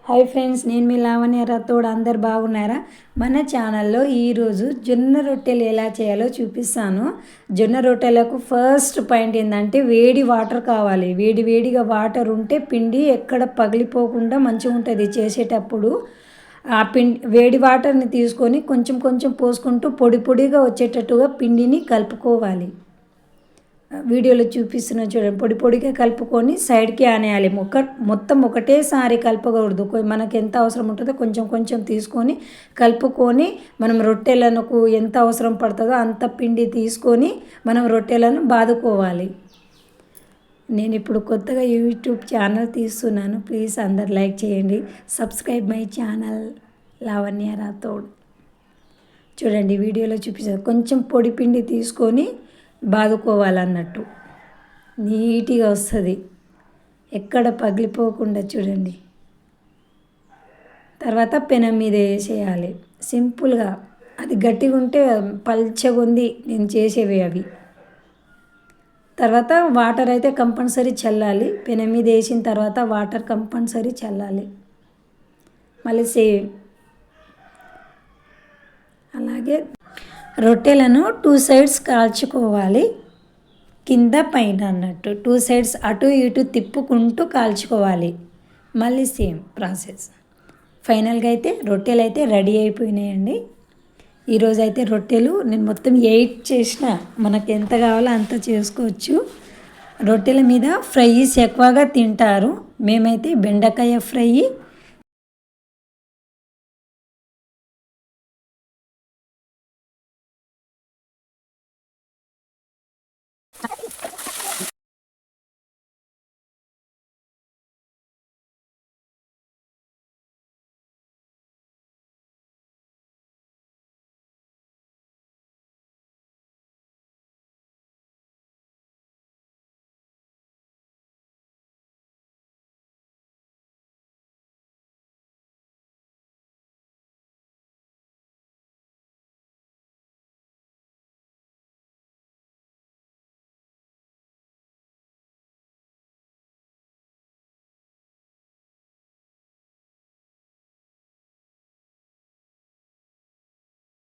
Hi friends, నేను మీ లావణ్య రాథోడ్. అందరు బాగున్నారా? మన ఛానల్లో ఈరోజు జొన్న రొట్టెలు ఎలా చేయాలో చూపిస్తాను. జొన్న రొట్టెలకు ఫస్ట్ పాయింట్ ఏంటంటే వేడి వాటర్ కావాలి. వేడిగా వాటర్ ఉంటే పిండి ఎక్కడ పగిలిపోకుండా మంచిగా ఉంటుంది చేసేటప్పుడు. ఆ వేడి వాటర్ని తీసుకొని కొంచెం కొంచెం పోసుకుంటూ పొడిగా వచ్చేటట్టుగా పిండిని కలుపుకోవాలి. వీడియోలో చూపిస్తున్న చూడండి, పొడిగా కలుపుకొని సైడ్కి ఆనేయాలి. మొత్తం ఒకటేసారి కలపకూడదు. మనకు ఎంత అవసరం ఉంటుందో కొంచెం కొంచెం తీసుకొని కలుపుకొని మనం రొట్టెలకు ఎంత అవసరం పడుతుందో అంత పిండి తీసుకొని మనం రొట్టెలను బాదుకోవాలి. నేను ఇప్పుడు కొత్తగా యూట్యూబ్ ఛానల్ తీస్తున్నాను. ప్లీజ్ అందరు లైక్ చేయండి. Subscribe my channel Lavanya Rathod. చూడండి వీడియోలో చూపిస్తాను. కొంచెం పొడి పిండి తీసుకొని బాదుకోవాలన్నట్టు నీట్గా వస్తుంది, ఎక్కడ పగిలిపోకుండా. చూడండి, తర్వాత పెనం మీద వేసేయాలి సింపుల్గా. అది గట్టిగా ఉంటే పల్చగా ఉంది నేను చేసేవి అవి. తర్వాత వాటర్ అయితే కంపల్సరీ చల్లాలి. పెనం మీద వేసిన తర్వాత వాటర్ కంపల్సరీ చల్లాలి. మళ్ళీ సేమ్ అలాగే రొట్టెలను 2 సైడ్స్ కాల్చుకోవాలి. కింద పైన అన్నట్టు 2 సైడ్స్ అటు ఇటు తిప్పుకుంటూ కాల్చుకోవాలి. మళ్ళీ సేమ్ ప్రాసెస్. ఫైనల్గా అయితే రొట్టెలు అయితే రెడీ అయిపోయినాయండి. ఈరోజు అయితే రొట్టెలు నేను మొత్తం 8 చేసిన. మనకు ఎంత కావాలో అంత చేసుకోవచ్చు. రొట్టెల మీద ఫ్రైస్ ఎక్కువగా తింటారు. మేమైతే బెండకాయ ఫ్రై,